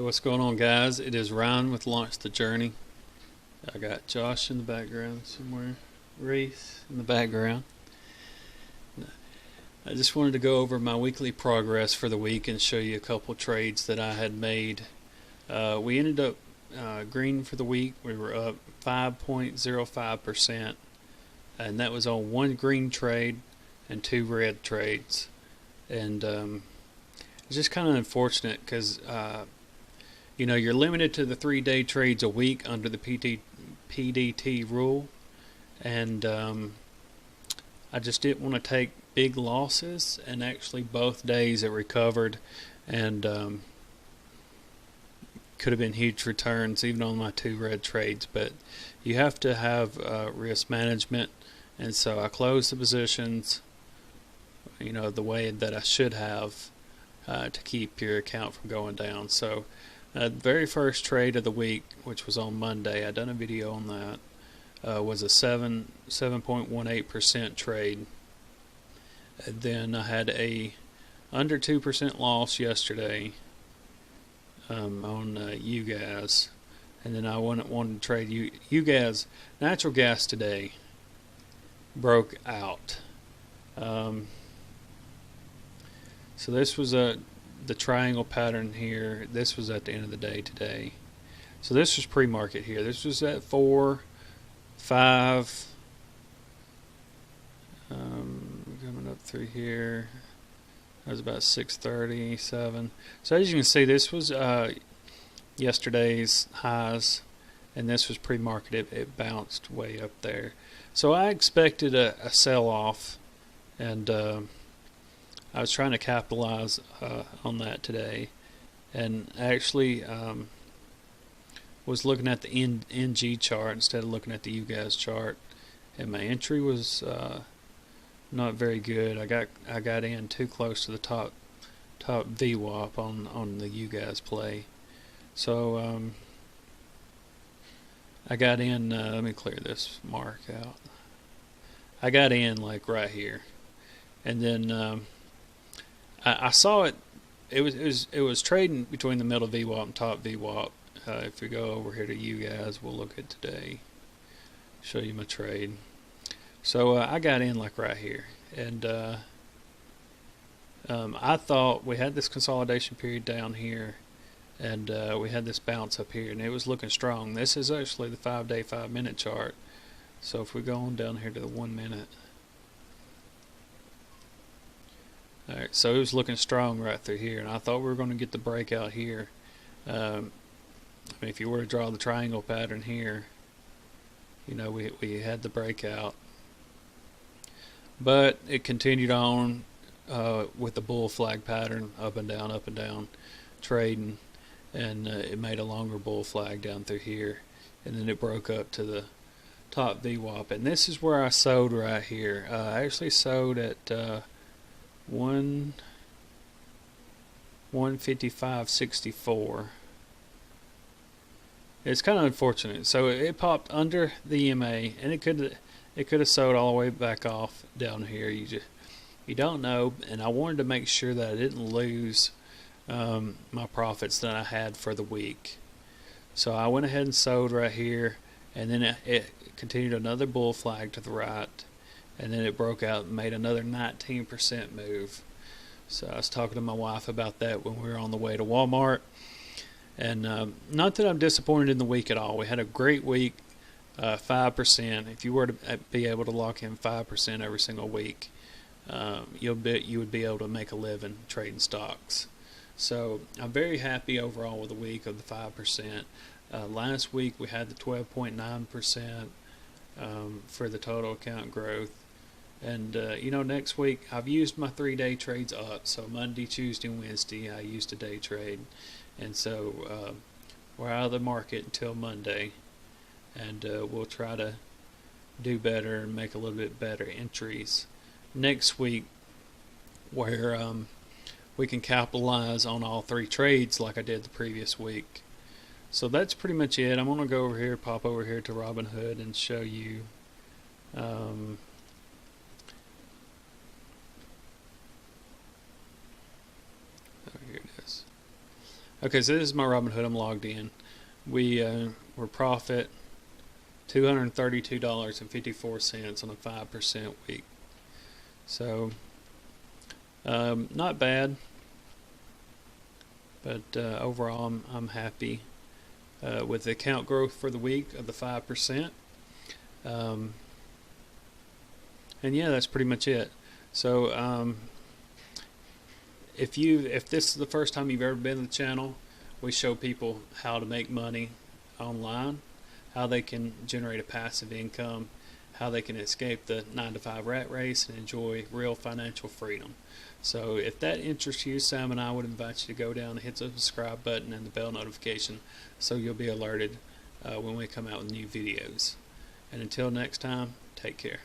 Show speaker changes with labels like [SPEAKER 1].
[SPEAKER 1] What's going on, guys? It is Ryan with Launch the Journey. I got Josh in the background somewhere, Reese in the background. I just wanted to go over my weekly progress for the week and show you a couple trades that I had made. We ended up green for the week. We were up 5.05%, and that was on one green trade and two red trades. And it's just kind of unfortunate because you're limited to the 3-day trades a week under the PDT rule, and I just didn't want to take big losses, and actually both days it recovered, and could have been huge returns even on my two red trades. But you have to have risk management, and so I closed the positions the way that I should have to keep your account from going down. So the very first trade of the week, which was on Monday, I done a video on that, was a 7.18% trade. And then I had a under 2% loss yesterday on UGAS, and then I wanted to trade UGAS. Natural gas today broke out. So this was the triangle pattern here. This was at the end of the day today. So this was pre-market here. This was at 4, 5, coming up through here. That was about 6:30, 7. So as you can see, this was yesterday's highs, and this was pre-market. It bounced way up there. So I expected a sell-off, and I was trying to capitalize on that today, and actually was looking at the NG chart instead of looking at the UGAS chart, and my entry was not very good. I got in too close to the top VWAP on the UGAS play, so I got in. Let me clear this mark out. I got in like right here, and then I saw it. It was trading between the middle VWAP and top VWAP. If we go over here to you guys, we'll look at today. Show you my trade. So I got in like right here, and I thought we had this consolidation period down here, and we had this bounce up here, and it was looking strong. This is actually the 5-day 5-minute chart. So if we go on down here to the 1 minute. Alright, so it was looking strong right through here, and I thought we were going to get the breakout here. If you were to draw the triangle pattern here, we had the breakout. But it continued on with the bull flag pattern, up and down, trading, and it made a longer bull flag down through here, and then it broke up to the top VWAP, and this is where I sold right here. I actually sold at 155.64. It's kind of unfortunate. So it popped under the EMA, and it could have sold all the way back off down here. You don't know, and I wanted to make sure that I didn't lose my profits that I had for the week. So I went ahead and sold right here, and then it continued another bull flag to the right, and then it broke out and made another 19% move. So I was talking to my wife about that when we were on the way to Walmart, and not that I'm disappointed in the week at all. We had a great week, 5%. If you were to be able to lock in 5% every single week, you would be able to make a living trading stocks. So I'm very happy overall with the week of the 5%. Last week we had the 12.9% for the total account growth. And next week I've used my 3-day trades up. So Monday, Tuesday, and Wednesday I used a day trade, and so we're out of the market until Monday, and we'll try to do better and make a little bit better entries next week, where we can capitalize on all 3 trades like I did the previous week. So that's pretty much it. I'm going to go over here, pop over here to Robinhood, and show you here it is. Okay, so this is my Robinhood. I'm logged in. We're profit $232.54 on a 5% week. So not bad, but overall I'm happy with the account growth for the week of the 5%. And yeah, that's pretty much it. So if this is the first time you've ever been to the channel, we show people how to make money online, how they can generate a passive income, how they can escape the 9-to-5 rat race and enjoy real financial freedom. So if that interests you, Sam and I would invite you to go down and hit the subscribe button and the bell notification so you'll be alerted when we come out with new videos. And until next time, take care.